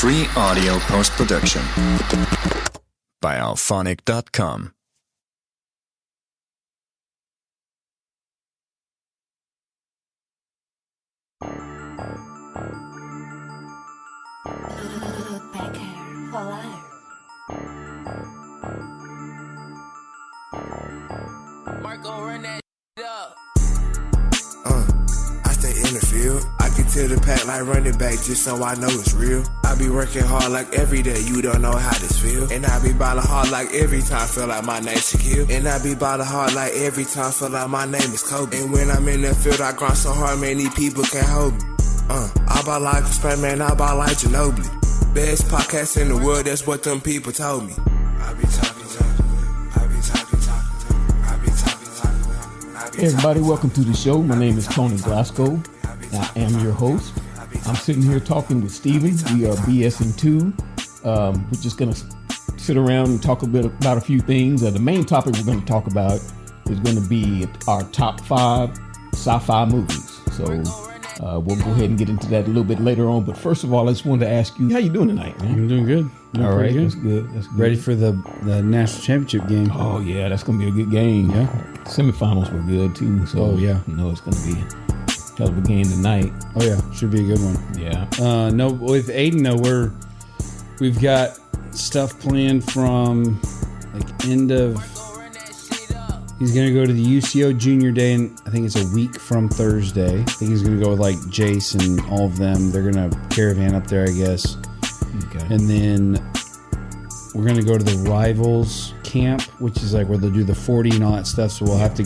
Free audio post-production by alphonic.com. Back hair for life. Marco, run that up. I stay in the field. I get to the pack like running back just so I know it's real. I be working hard like every day, you don't know how this feel. And I be ballin' hard like every time, feel like my name Shaquille. And I be ballin' hard like every time, feel like my name is Kobe. And when I'm in the field, I grind so hard, man, these people can't hold me. I ball like Spider-Man, I ball like Ginobili. Best podcast in the world, that's what them people told me. I be talking. Hey everybody, welcome to the show. My name is Tony Glasgow. I am your host. I'm sitting here talking with Steven. We are BNS-ing 2. We're just going to sit around and talk a bit about a few things. The main topic we're going to talk about is going to be our top 5 sci-fi movies. So we'll go ahead and get into that a little bit later on. But first of all, I just wanted to ask you, how you doing tonight, man? I'm doing good. All right, good. That's good. That's good. Ready for the national championship game. Oh, yeah, that's going to be a good game. Yeah. Semifinals were good, too. So, yeah. You know, it's going to be a hell of a game tonight. Oh, yeah. Should be a good one. Yeah. No, with Aiden, though, we've got stuff planned from, like, end of... He's going to go to the UCO Junior Day, and I think it's a week from Thursday. I think he's going to go with, like, Jace and all of them. They're going to caravan up there, I guess. Okay. And then we're going to go to the Rivals camp, which is like where they'll do the 40 and all that stuff. So we'll have to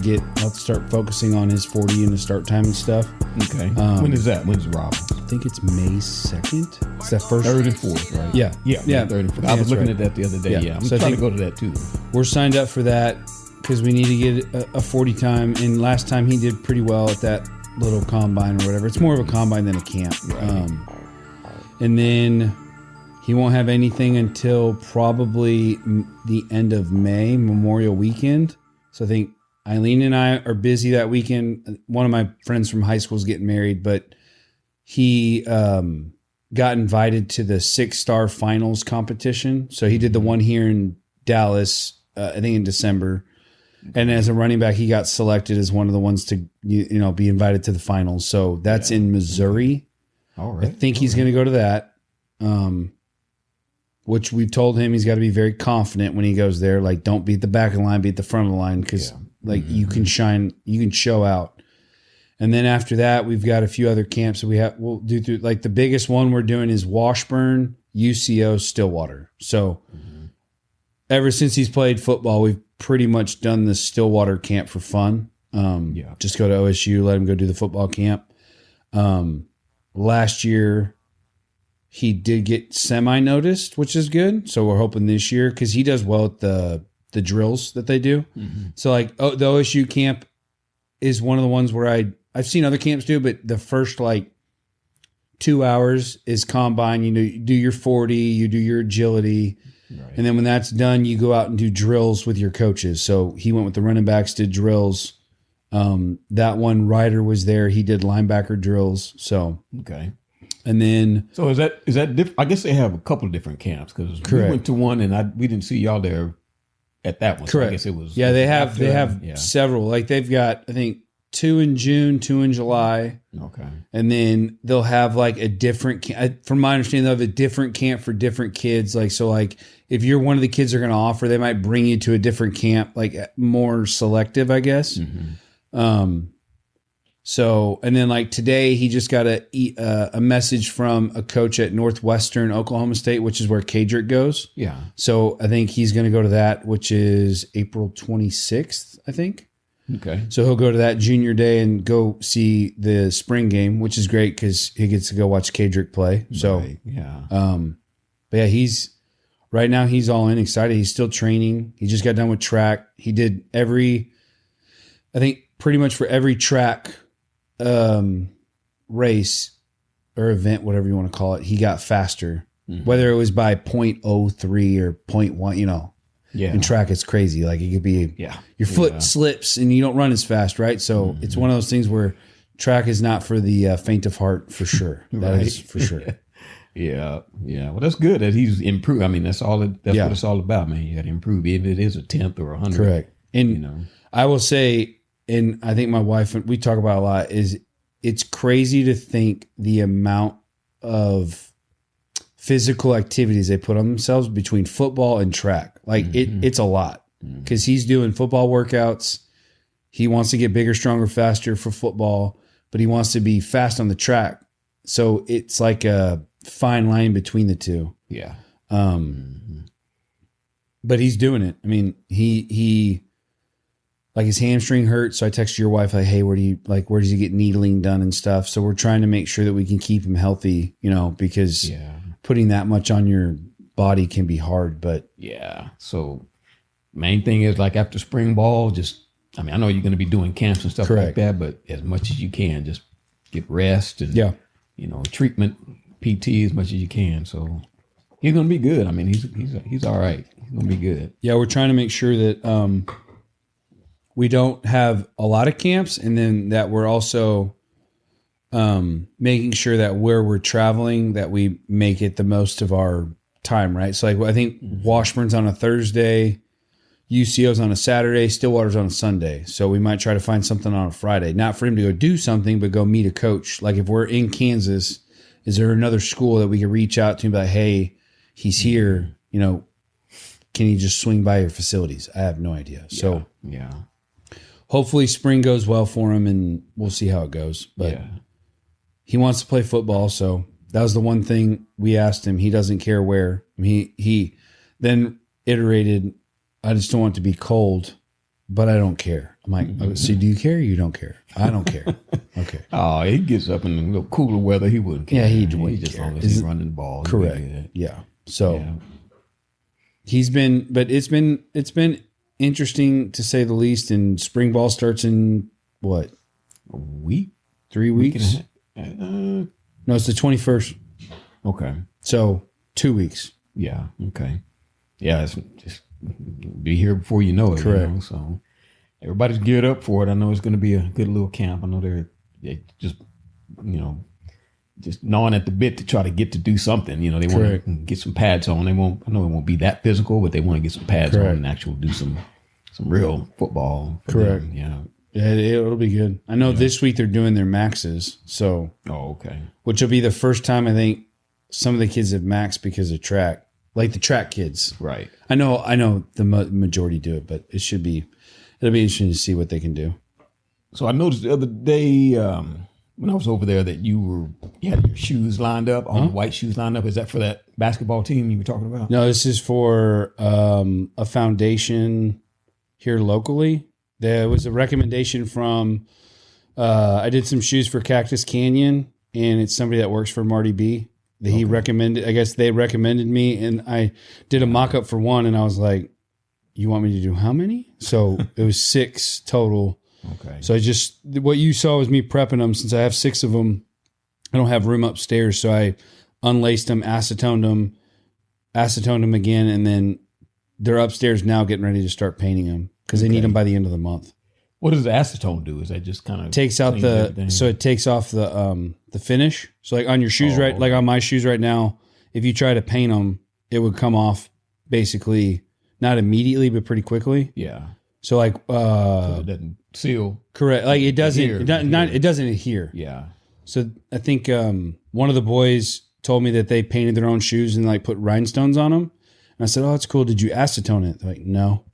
start focusing on his 40 and the start time and stuff. Okay. When is that? When's Rob? I think it's May 2nd. It's that first. 3rd and 4th, right? Yeah. Yeah. 3rd and 4th. I was looking at that the other day. Yeah. I'm so trying to go to that too. We're signed up for that because we need to get a 40 time. And last time he did pretty well at that little combine or whatever. It's more of a combine than a camp. Right. And then he won't have anything until probably the end of May, Memorial Weekend. So I think Eileen and I are busy that weekend. One of my friends from high school is getting married, but he got invited to the 6-star finals competition. So he did the one here in Dallas, I think in December. And as a running back, he got selected as one of the ones to be invited to the finals. So that's in Missouri. All right. I think he's going to go to that. Which we've told him he's got to be very confident when he goes there. Like, don't be at the back of the line, be at the front of the line because, you can shine, you can show out. And then after that, we've got a few other camps that we'll do through. Like, the biggest one we're doing is Washburn, UCO, Stillwater. So, ever since he's played football, we've pretty much done the Stillwater camp for fun. Just go to OSU, let him go do the football camp. Last year, he did get semi-noticed, which is good. So we're hoping this year, because he does well at the drills that they do. Mm-hmm. So like the OSU camp is one of the ones where I've seen other camps do, but the first like 2 hours is combine. You do your 40, you do your agility. Right. And then when that's done, you go out and do drills with your coaches. So he went with the running backs, did drills. That one Ryder was there. He did linebacker drills. So, okay. And then, so is that different? I guess they have a couple of different camps because we went to one and we didn't see y'all there at that one. Correct. So I guess it was. Yeah, they have several. Like they've got, I think 2 in June, 2 in July. Okay. And then they'll have like a different, from my understanding, they'll have a different camp for different kids. Like, so like if you're one of the kids they're going to offer, they might bring you to a different camp, like more selective, I guess. Mm-hmm. So, and then like today, he just got a message from a coach at Northwestern Oklahoma State, which is where Kadrick goes. Yeah. So I think he's going to go to that, which is April 26th, I think. Okay. So he'll go to that junior day and go see the spring game, which is great because he gets to go watch Kadrick play. So, right. Yeah. But yeah, right now he's all in, excited. He's still training. He just got done with track. He did I think pretty much for every track race or event, whatever you want to call it, he got faster, whether it was by 0.03 or 0.1, Yeah. In track, it's crazy. Like it could be, your foot slips and you don't run as fast, right? So it's one of those things where track is not for the faint of heart, for sure. That is for sure. Yeah. Well, that's good that he's improved. I mean, that's what it's all about, man. You got to improve, even if it is a 10th or 100th. Correct. And I will say, and I think my wife, we talk about a lot, is it's crazy to think the amount of physical activities they put on themselves between football and track. Like it's a lot because he's doing football workouts. He wants to get bigger, stronger, faster for football, but he wants to be fast on the track. So it's like a fine line between the two. Yeah. But he's doing it. I mean, he like his hamstring hurts. So I texted your wife like, hey, where does he get needling done and stuff? So we're trying to make sure that we can keep him healthy, because putting that much on your body can be hard, but So main thing is like after spring ball, I know you're going to be doing camps and stuff like that, but as much as you can, just get rest and, treatment, PT as much as you can. So he's going to be good. I mean, he's all right. He's going to be good. Yeah. We're trying to make sure that, we don't have a lot of camps, and then that we're also, making sure that where we're traveling, that we make it the most of our time. Right. So like, I think Washburn's on a Thursday, UCO's on a Saturday, Stillwater's on a Sunday. So we might try to find something on a Friday, not for him to go do something, but go meet a coach. Like if we're in Kansas, is there another school that we can reach out to and be like, hey, he's here, can he just swing by your facilities? I have no idea. So hopefully spring goes well for him and we'll see how it goes. But he wants to play football. So that was the one thing we asked him. He doesn't care where. I mean, he then iterated, I just don't want it to be cold, but I don't care. I'm like, so do you care or you don't care? I don't care. Okay. Oh, he gets up in a little cooler weather. He wouldn't care. Yeah, he just long as he's running the ball. Correct. Yeah. So he's been, but it's been interesting to say the least. And spring ball starts in what? A week? 3 weeks? No, it's the 21st. Okay. So 2 weeks. Yeah. Okay. Yeah. It's just be here before you know it. Correct. So everybody's geared up for it. I know it's going to be a good little camp. I know they're just, just gnawing at the bit to try to get to do something. They want to get some pads on. I know it won't be that physical, but they want to get some pads on and actually do some real football. Correct. Yeah. Yeah, it'll be good. I know this week they're doing their maxes. So, okay. Which will be the first time I think some of the kids have maxed because of track, like the track kids. Right. I know the majority do it, but it'll be interesting to see what they can do. So I noticed the other day when I was over there that you had your shoes lined up, all the white shoes lined up. Is that for that basketball team you were talking about? No, this is for a foundation here locally. There was a recommendation from, I did some shoes for Cactus Canyon, and it's somebody that works for Marty B. That he recommended. I guess they recommended me, and I did a mock-up for one, and I was like, you want me to do how many? So it was 6 total. Okay. So what you saw was me prepping them. Since I have 6 of them, I don't have room upstairs, so I unlaced them, acetoned them again, and then they're upstairs now getting ready to start painting them because they need them by the end of the month. What does the acetone do? Is that just kind of takes out it takes off the finish. So like on your shoes, like on my shoes right now, if you try to paint them, it would come off basically not immediately, but pretty quickly. Yeah. So like, so it doesn't seal. Correct. Like it doesn't, it doesn't adhere. Yeah. So I think one of the boys told me that they painted their own shoes and like put rhinestones on them. And I said, "Oh, that's cool. Did you acetone it?" They're like, "No."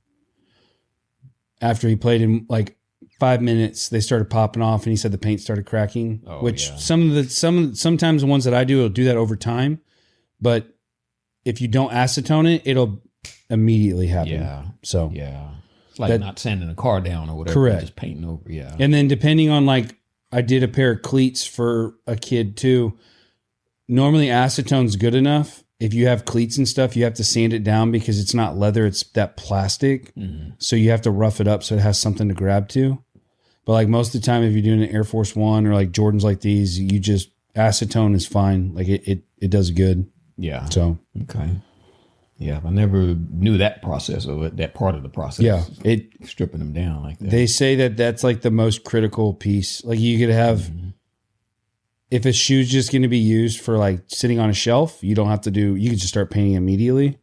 After he played in like 5 minutes, they started popping off, and he said the paint started cracking. Sometimes the ones that I do will do that over time, but if you don't acetone it, it'll immediately happen. Yeah. So it's like not sanding a car down or whatever. Correct. Just painting over. Yeah. And then depending on like, I did a pair of cleats for a kid too. Normally acetone's good enough. If you have cleats and stuff, you have to sand it down because it's not leather, it's that plastic. Mm-hmm. So you have to rough it up so it has something to grab to. But like most of the time, if you're doing an Air Force One or like Jordans like these, you just acetone is fine. Like it does good. Yeah. So okay. Yeah, I never knew that process of it. That part of the process. Yeah, stripping them down like that. They say that that's like the most critical piece. Like you could have if a shoe's just going to be used for like sitting on a shelf, you don't have to you can just start painting immediately.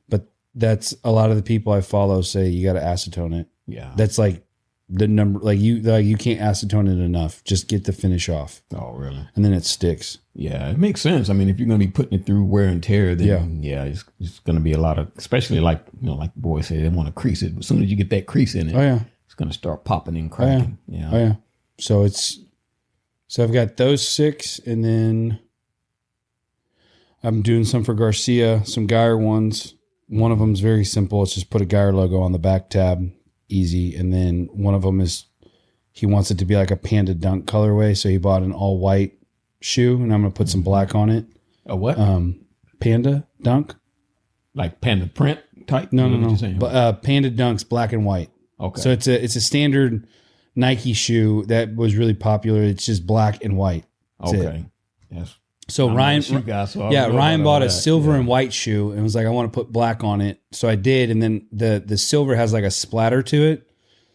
But that's a lot of the people I follow say you got to acetone it. Yeah. That's like the number, you can't acetone it enough. Just get the finish off. Oh, really? And then it sticks. Yeah, it makes sense. I mean, if you're going to be putting it through wear and tear, then it's going to be a lot of, especially like, like the boys say, they want to crease it. But as soon as you get that crease in it, it's going to start popping and cracking. Oh, yeah. So I've got those 6, and then I'm doing some for Garcia, some Geyer ones. One of them is very simple. It's just put a Geyer logo on the back tab, easy. And then one of them is, he wants it to be like a Panda Dunk colorway. So he bought an all white shoe, and I'm going to put some black on it. A what? Panda Dunk. Like Panda print type? No. But Panda Dunks, black and white. Okay. So it's a standard Nike shoe that was really popular. It's just black and white. That's okay. It. Yes. So Ryan bought a silver and white shoe and was like, I want to put black on it. So I did. And then the silver has like a splatter to it.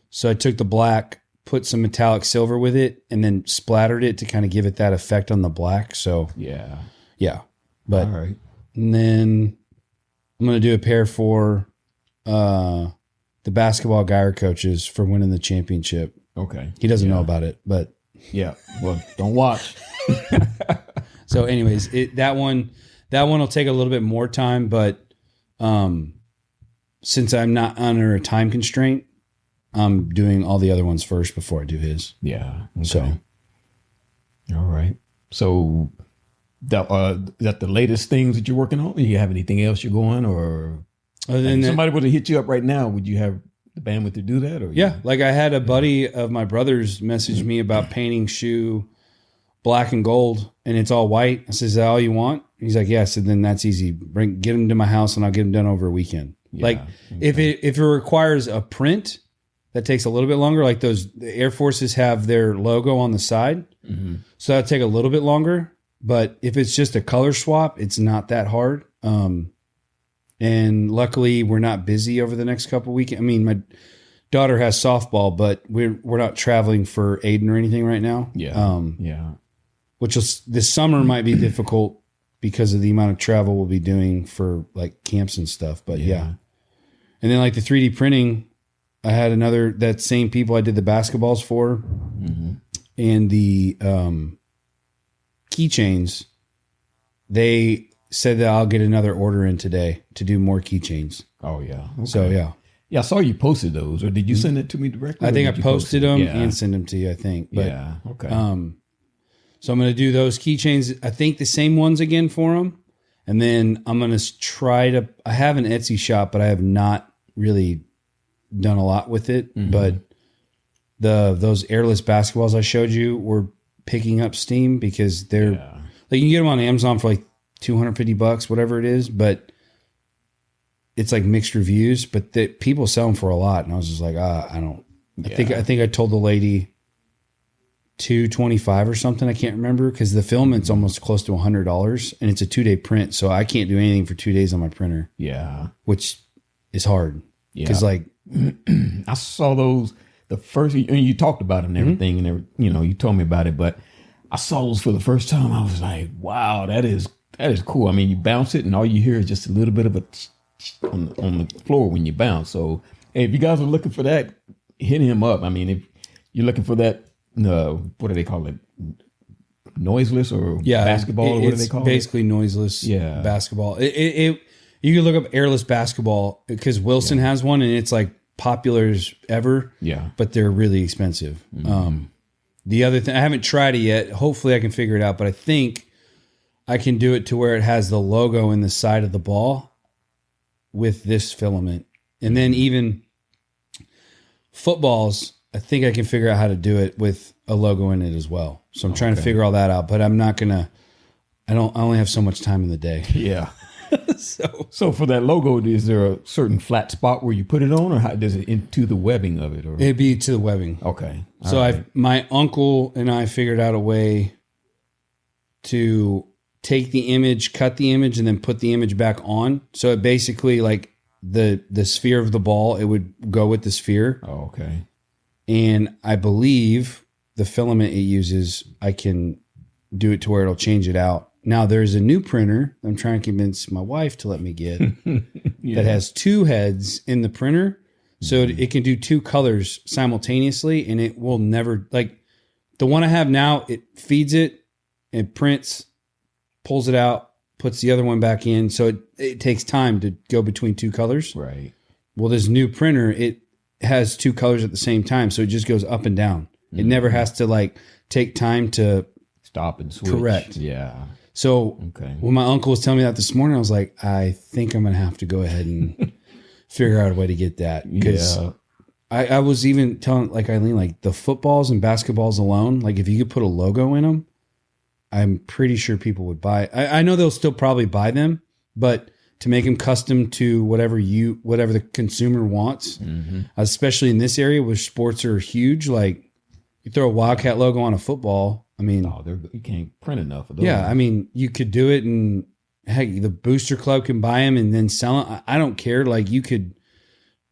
So I took the black, put some metallic silver with it, and then splattered it to kind of give it that effect on the black. So yeah. But all right. And then I'm going to do a pair for the basketball Geyer coaches for winning the championship. Okay. He doesn't know about it, but yeah. Well, don't watch. So anyways, that one will take a little bit more time, but since I'm not under a time constraint, I'm doing all the other ones first before I do his. Yeah. Okay. So. All right. So that the latest things that you're working on? Do you have anything else you're going, or other than if somebody were to hit you up right now, would you have the bandwidth to do that? Or yeah, like I had a buddy of my brother's message me about painting shoe black and gold, and it's all white. I said, "Is that all you want?" He's like, "Yes." And then that's easy. Get them to my house, and I'll get them done over a weekend. Yeah, if it requires a print, that takes a little bit longer. Like the Air Forces have their logo on the side, so that'll take a little bit longer. But if it's just a color swap, it's not that hard. And luckily, we're not busy over the next couple of weekends. I mean, my daughter has softball, but we're not traveling for Aiden or anything right now. Yeah. Which this summer might be difficult because of the amount of travel we'll be doing for like camps and stuff. But yeah. And then like the 3D printing, I had that same people I did the basketballs for, and the keychains. They said that I'll get another order in today to do more keychains. Oh yeah. Okay. So yeah. Yeah, I saw you posted those, or did you send it to me directly? I think I posted them and sent them to you, I think. But, yeah. Okay. So I'm going to do those keychains. I think the same ones again for them. And then I'm going to I have an Etsy shop, but I have not really done a lot with it. But those airless basketballs I showed you were picking up steam because they're like, you can get them on Amazon for like $250, whatever it is, but it's like mixed reviews, but people sell them for a lot. And I was just like, I don't, I think I told the lady $225 or something. I can't remember because the filament's almost close to $100 and it's a 2-day print. So I can't do anything for 2 days on my printer. Yeah. Which is hard. Yeah. Cause like I saw those the first, and you talked about it and everything and you told me about it, but I saw those for the first time. I was like, wow, that is cool. I mean, you bounce it and all you hear is just a little bit of a on the floor when you bounce. So hey, if you guys are looking for that, hit him up. I mean, if you're looking for that, what do they call it? Noiseless or basketball? Or what do they call it? Basically noiseless basketball. You can look up airless basketball because Wilson has one and it's like popular as ever. Yeah. But they're really expensive. The other thing, I haven't tried it yet. Hopefully I can figure it out, but I think I can do it to where it has the logo in the side of the ball with this filament. And then even footballs, I think I can figure out how to do it with a logo in it as well. So I'm trying to figure all that out, but I'm not going to, I only have so much time in the day. Yeah. So for that logo, is there a certain flat spot where you put it on, or how does it into the webbing of it? Or? It'd be to the webbing. Okay. So my uncle and I figured out a way to take the image, cut the image, and then put the image back on. So it basically like the sphere of the ball, it would go with the sphere. Oh, okay. And I believe the filament it uses, I can do it to where it'll change it out. Now there's a new printer I'm trying to convince my wife to let me get that has 2 heads in the printer. So it can do 2 colors simultaneously, and it will never, like the one I have now, it feeds it, it prints, pulls it out, puts the other one back in. So it takes time to go between 2 colors. Right. Well, this new printer, it has 2 colors at the same time. So it just goes up and down. It never has to like take time to stop and switch. Correct. Yeah. So when my uncle was telling me that this morning, I was like, I think I'm going to have to go ahead and figure out a way to get that. Because I was even telling like Eileen, like the footballs and basketballs alone, like if you could put a logo in them, I'm pretty sure people would buy. I know they'll still probably buy them, but to make them custom to whatever the consumer wants, especially in this area where sports are huge, like you throw a Wildcat logo on a football. I mean, you can't print enough of those. yeah, I mean, you could do it, and heck, the Booster Club can buy them and then sell them. I don't care. Like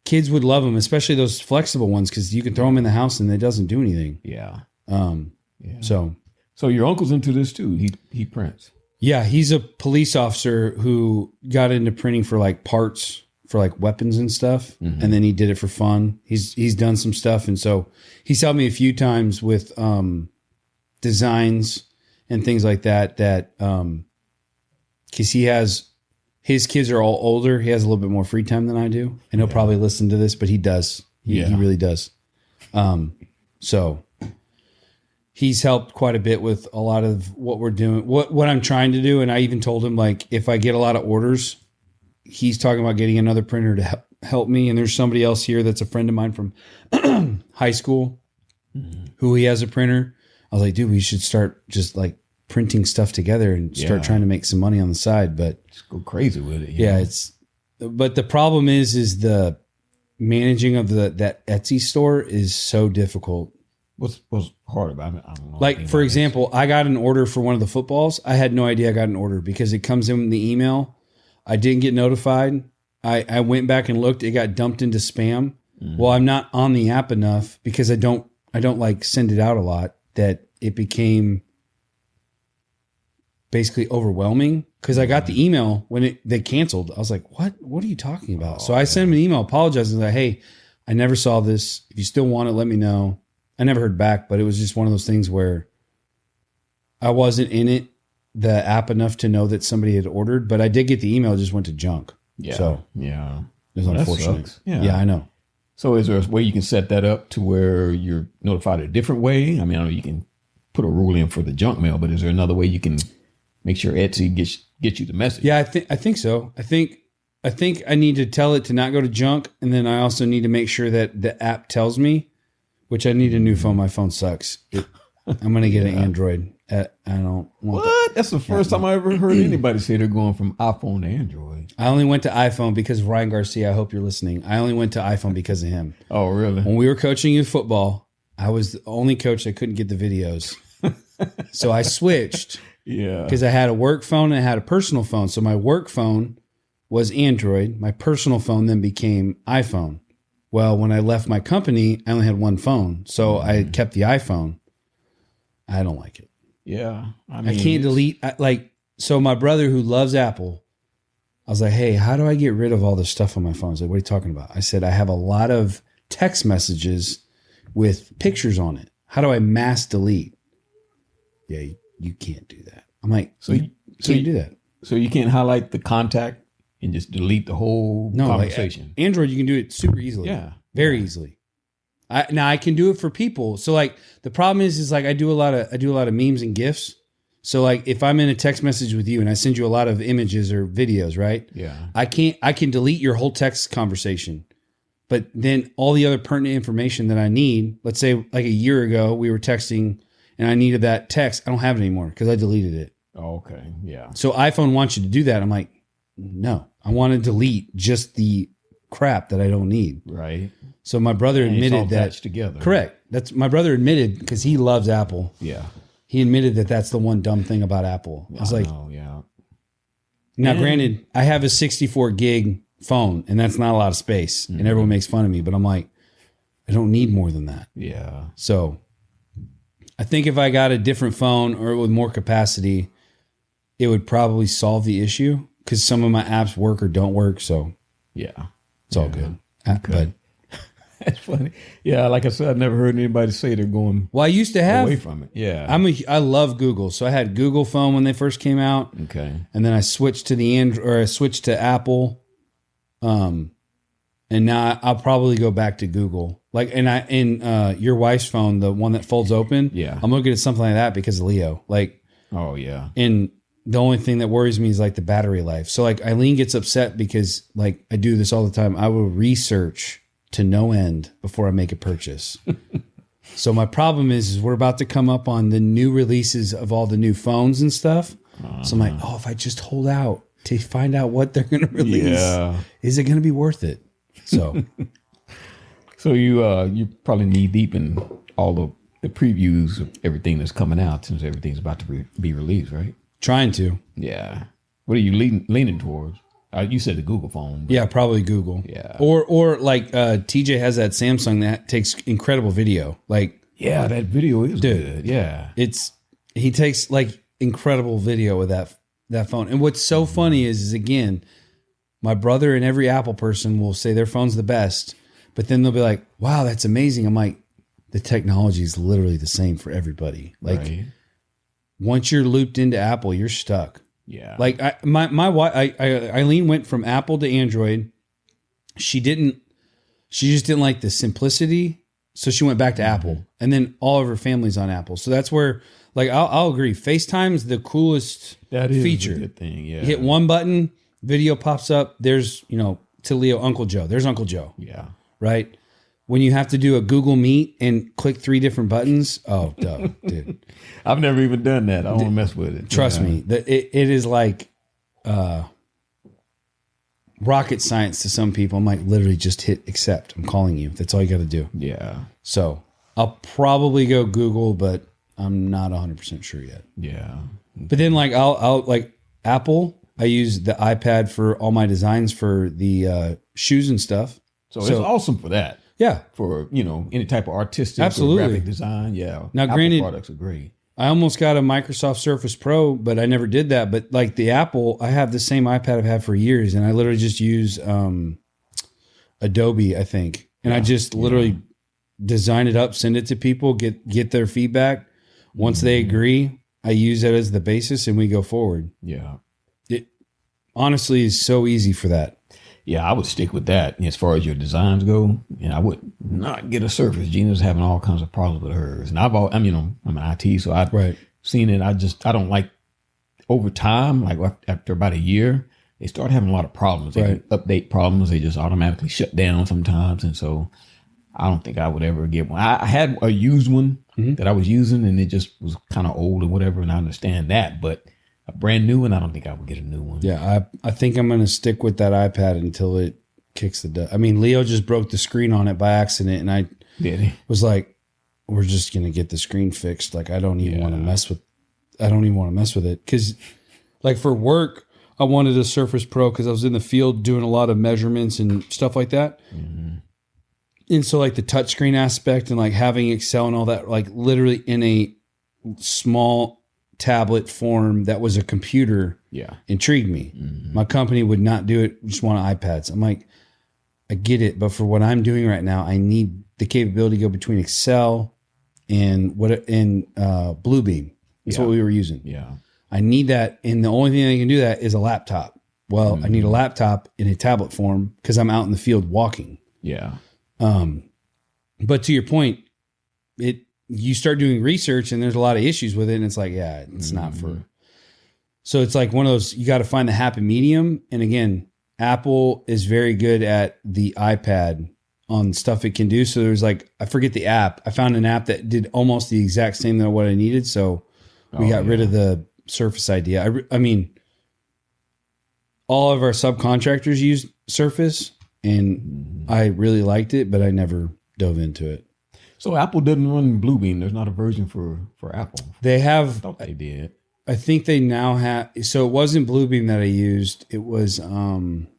kids would love them, especially those flexible ones, because you can throw them in the house and it doesn't do anything. Yeah. So your uncle's into this too. He prints. Yeah, he's a police officer who got into printing for like parts for like weapons and stuff, and then he did it for fun. He's done some stuff, and so he's helped me a few times with designs and things like that. Because his kids are all older. He has a little bit more free time than I do, and he'll probably listen to this, but he does. He really does. So he's helped quite a bit with a lot of what we're doing, what I'm trying to do. And I even told him, like, if I get a lot of orders, he's talking about getting another printer to help me. And there's somebody else here that's a friend of mine from high school who he has a printer. I was like, dude, we should start just like printing stuff together and start trying to make some money on the side. But just go crazy with it. Yeah, but the problem is the managing of that Etsy store is so difficult. What's hard about it? I don't know. Like, for example, I got an order for one of the footballs. I had no idea I got an order because it comes in the email. I didn't get notified. I went back and looked. It got dumped into spam. Well, I'm not on the app enough because I don't like send it out a lot, that it became basically overwhelming, because I got the email when they canceled. I was like, what are you talking about? So I sent him an email apologizing, like, hey, I never saw this. If you still want it, let me know. I never heard back, but it was just one of those things where I wasn't in it, the app, enough to know that somebody had ordered, but I did get the email. It just went to junk. Yeah. So yeah, it was unfortunate. Yeah, I know. So is there a way you can set that up to where you're notified a different way? I mean, I know you can put a rule in for the junk mail, but is there another way you can make sure Etsy gets you the message? Yeah, I think so. I think I need to tell it to not go to junk, and then I also need to make sure that the app tells me, which I need a new phone. My phone sucks. I'm going to get an Android. I don't want What? That's the first time I ever heard anybody say they're going from iPhone to Android. I only went to iPhone because of Ryan Garcia. I hope you're listening. I only went to iPhone because of him. Oh, really? When we were coaching youth football, I was the only coach that couldn't get the videos. So I switched. Yeah. Because I had a work phone and I had a personal phone. So my work phone was Android. My personal phone then became iPhone. Well, when I left my company, I only had one phone. So I kept the iPhone. I don't like it. Yeah. I can't delete. So my brother, who loves Apple, I was like, hey, how do I get rid of all this stuff on my phone? He's like, what are you talking about? I said, I have a lot of text messages with pictures on it. How do I mass delete? Yeah, you can't do that. I'm like, you can't do that. So you can't highlight the contact and just delete the whole conversation? Like, Android, you can do it super easily. Yeah. Very easily. Now I can do it for people. So like the problem is like I do a lot of memes and GIFs. So like if I'm in a text message with you and I send you a lot of images or videos, right? Yeah. I can delete your whole text conversation. But then all the other pertinent information that I need, let's say like a year ago we were texting and I needed that text, I don't have it anymore because I deleted it. Oh, okay. Yeah. So iPhone wants you to do that. I'm like, no, I want to delete just the crap that I don't need. Right. So my brother admitted that. Together. Correct. That's my brother admitted, because he loves Apple. Yeah. He admitted that that's the one dumb thing about Apple. I was like, yeah. Now, granted, I have a 64 gig phone, and that's not a lot of space, and everyone makes fun of me. But I'm like, I don't need more than that. Yeah. So I think if I got a different phone or with more capacity, it would probably solve the issue because some of my apps work or don't work. So Yeah. it's all good. Okay. But That's funny. Yeah, like I said, I've never heard anybody say they're going well, I used to have away from it. Yeah. I love Google. So I had Google phone when they first came out. Okay. And then I switched to I switched to Apple. And now I'll probably go back to Google. Like, your wife's phone, the one that folds open. Yeah. I'm looking at something like that because of Leo. Like, Oh, yeah. and the only thing that worries me is like the battery life. So like Eileen gets upset because like I do this all the time. I will research to no end before I make a purchase. So my problem is we're about to come up on the new releases of all the new phones and stuff. So I'm like, if I just hold out to find out what they're going to release, is it going to be worth it? So, So you probably knee deep in all the previews of everything that's coming out since everything's about to be released, right? trying to. Yeah. What are you leaning towards? You said the Google phone. Yeah, probably Google. Yeah. Or like TJ has that Samsung that takes incredible video. Like, Yeah, that video is Dude. good. Yeah. he takes like incredible video with that phone. And what's so funny is again, my brother and every Apple person will say their phone's the best, but then they'll be like, "Wow, that's amazing." I'm like, the technology is literally the same for everybody. Like Right. once you're looped into Apple, you're stuck. Yeah. Like my wife, Eileen went from Apple to Android. She just didn't like the simplicity. So she went back to Apple, and then all of her family's on Apple. So that's where, like, I'll agree. FaceTime's the coolest that is feature. a good thing. Yeah. You hit one button, video pops up. There's, to Leo, Uncle Joe. There's Uncle Joe, Yeah. right? When you have to do a Google Meet and click 3 different buttons, oh, dude. I've never even done that. I don't want to mess with it. Trust me, it is like rocket science to some people. I'm like, literally just hit accept. I'm calling you. That's all you got to do. Yeah. So I'll probably go Google, but I'm not 100% sure yet. Yeah. But then like I'll like Apple, I use the iPad for all my designs for the shoes and stuff. So it's awesome for that. Yeah. For, any type of artistic Absolutely. or graphic design. Yeah. Now, Apple granted, products are great. I almost got a Microsoft Surface Pro, but I never did that. But like the Apple, I have the same iPad I've had for years, and I literally just use Adobe, I think. And I just literally design it up, send it to people, get their feedback. Once they agree, I use that as the basis, and we go forward. Yeah. It honestly is so easy for that. Yeah, I would stick with that as far as your designs go. And I would not get a Surface. Gina's having all kinds of problems with hers. And I'm an IT, so I've seen it. I don't like over time, like after about a year, they start having a lot of problems. They get update problems. They just automatically shut down sometimes. And so I don't think I would ever get one. I had a used one that I was using, and it just was kind of old or whatever. And I understand that, but a brand new one, I don't think I would get a new one. Yeah, I think I'm going to stick with that iPad until it kicks the dust. I mean, Leo just broke the screen on it by accident, and I was like, "We're just going to get the screen fixed." Like, I don't even want to mess with. I don't even want to mess with it because, like, for work, I wanted a Surface Pro because I was in the field doing a lot of measurements and stuff like that. Mm-hmm. And so, like, the touchscreen aspect and like having Excel and all that, like, literally in a small tablet form that was a computer intrigued me. My company would not do it, just want iPads. I'm like, I get it, but for what I'm doing right now, I need the capability to go between Excel and Bluebeam. That's what we were using. Yeah. I need that, and the only thing that can do that is a laptop. Well, I need a laptop in a tablet form because I'm out in the field walking. Yeah. But to your point, you start doing research and there's a lot of issues with it, and it's like, it's not for. So it's like one of those, you got to find the happy medium. And again, Apple is very good at the iPad on stuff it can do. So there's like, I forget the app. I found an app that did almost the exact same than what I needed. So we got rid of the Surface idea. I mean, all of our subcontractors use Surface, and I really liked it, but I never dove into it. So Apple doesn't run Bluebeam. There's not a version for Apple. They I have. thought they did. I think they now have. So it wasn't Bluebeam that I used. It was wasn't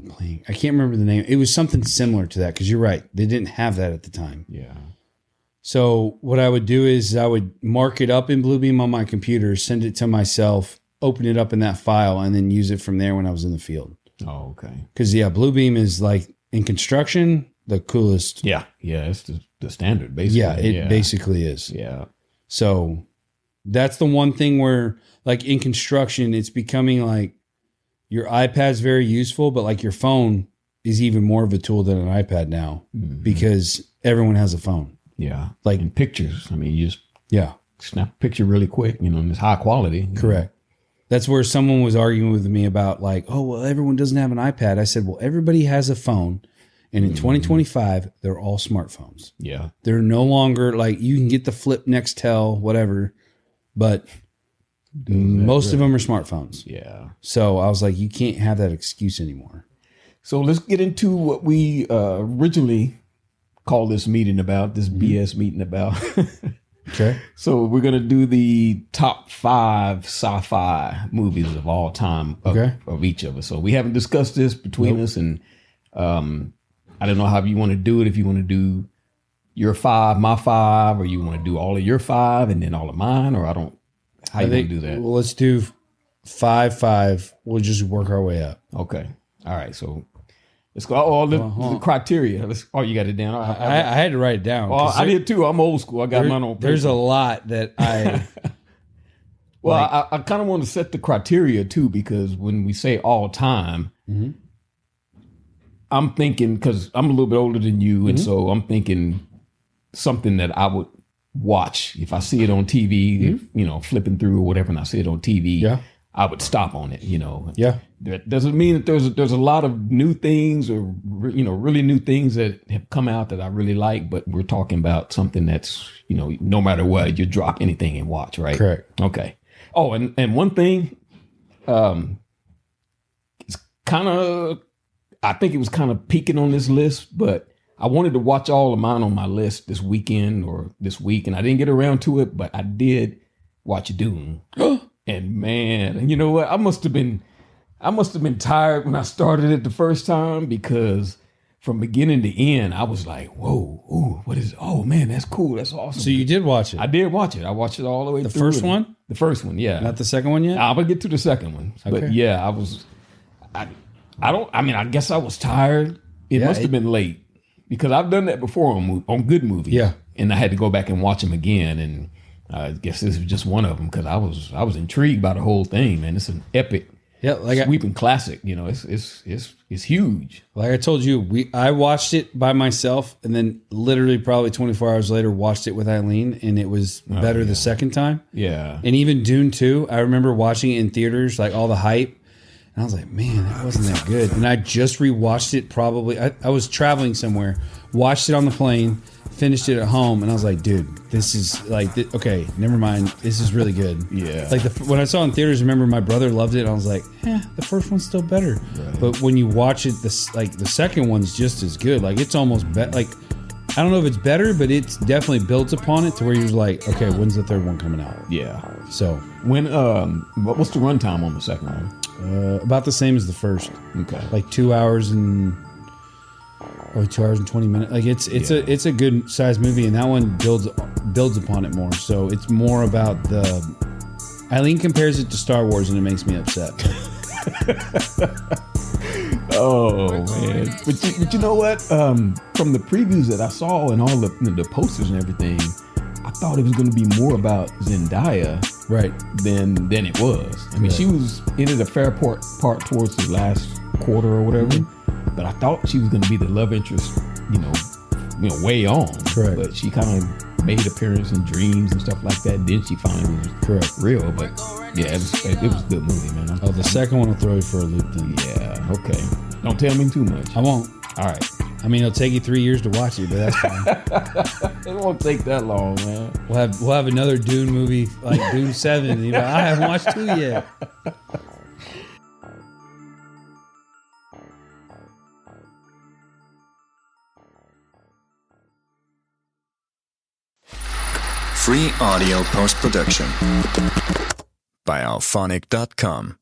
playing. I can't remember the name. It was something similar to that because you're right. They didn't have that at the time. Yeah. So what I would do is I would mark it up in Bluebeam on my computer, send it to myself, open it up in that file, and then use it from there when I was in the field. Oh, okay. Because, Bluebeam is like in construction, the coolest. Yeah. It's the standard, basically. Yeah, it basically is. Yeah. So that's the one thing where, like in construction, it's becoming like your iPad's very useful, but like your phone is even more of a tool than an iPad now because everyone has a phone. Yeah. Like in pictures. I mean, you just Yeah. snap a picture really quick, and it's high quality. Correct. That's where someone was arguing with me about like, oh, well, everyone doesn't have an iPad. I said, well, everybody has a phone. And in 2025, they're all smartphones. Yeah. They're no longer like, you can get the Flip Nextel, whatever, but most of them are smartphones. Yeah. So I was like, you can't have that excuse anymore. So let's get into what we originally called this meeting about, this BS meeting about. Okay. So we're going to do the top 5 sci-fi movies of all time of each of us. So we haven't discussed this between us, and I don't know how you want to do it. If you want to do your 5, my 5, or you want to do all of your 5 and then all of mine, or how you want to do that? Well, let's do 5. We'll just work our way up. Okay. All right. So let's go. All the criteria. You got it down. I had to write it down. Well, I did too. I'm old school. I got mine on paper. There's a lot that I... Well, I kind of want to set the criteria too, because when we say all time, I'm thinking, because I'm a little bit older than you, and so I'm thinking something that I would watch if I see it on TV, flipping through or whatever, and I see it on TV. I would stop on it, Yeah. That doesn't mean that there's a lot of new things or, really new things that have come out that I really like, but we're talking about something that's, no matter what, you drop anything and watch, right? Correct. Okay. Oh, and one thing, it's kind of, I think it was kind of peaking on this list, but I wanted to watch all of mine on my list this weekend or this week, and I didn't get around to it, but I did watch Dune. And man, you know what? I must have been tired when I started it the first time, because from beginning to end, I was like, whoa, ooh, what is, oh man, that's cool. That's awesome. So you did watch it? I did watch it. I watched it all the way through. The first one? The first one, yeah. Not the second one yet? I'm going to get to the second one. Okay. But yeah, I guess I was tired. It must have been late, because I've done that before on good movies. Yeah. And I had to go back and watch them again, and I guess this is just one of them, because I was intrigued by the whole thing, man. It's an epic, sweeping classic. It's huge. Like I told you, I watched it by myself, and then literally probably 24 hours later watched it with Eileen, and it was better the second time. Yeah. And even Dune 2, I remember watching it in theaters, like all the hype, and I was like, man, that wasn't that good. And I just rewatched it probably. I was traveling somewhere, watched it on the plane, finished it at home, and I was like, dude, this is like, okay, never mind. This is really good. Yeah. Like when I saw it in theaters, remember my brother loved it, and I was like, the first one's still better. Right. But when you watch it, the second one's just as good. Like it's almost like, I don't know if it's better, but it's definitely built upon it to where you're like, okay, when's the third one coming out? Yeah. So when what's the runtime on the second one? About the same as the first. Okay. Like 2 hours and probably 2 hours and 20 minutes. Like it's a good sized movie, and that one builds upon it more. So it's more about Eileen compares it to Star Wars, and it makes me upset. Oh man! But you know what? From the previews that I saw and all the posters and everything, I thought it was going to be more about Zendaya, right? Than it was. I mean, she was in it a fair part towards the last quarter or whatever. But I thought she was going to be the love interest, way on. Correct. But she kind of made appearance in dreams and stuff like that. And then she finally was real. But yeah, it was a good movie, man. The second one will throw you for a loop then. Yeah, okay. Don't tell me too much. I won't. All right. I mean, it'll take you 3 years to watch it, but that's fine. It won't take that long, man. We'll have another Dune movie, like Dune 7. And you're like, I haven't watched 2 yet. Free audio post-production by alphonic.com.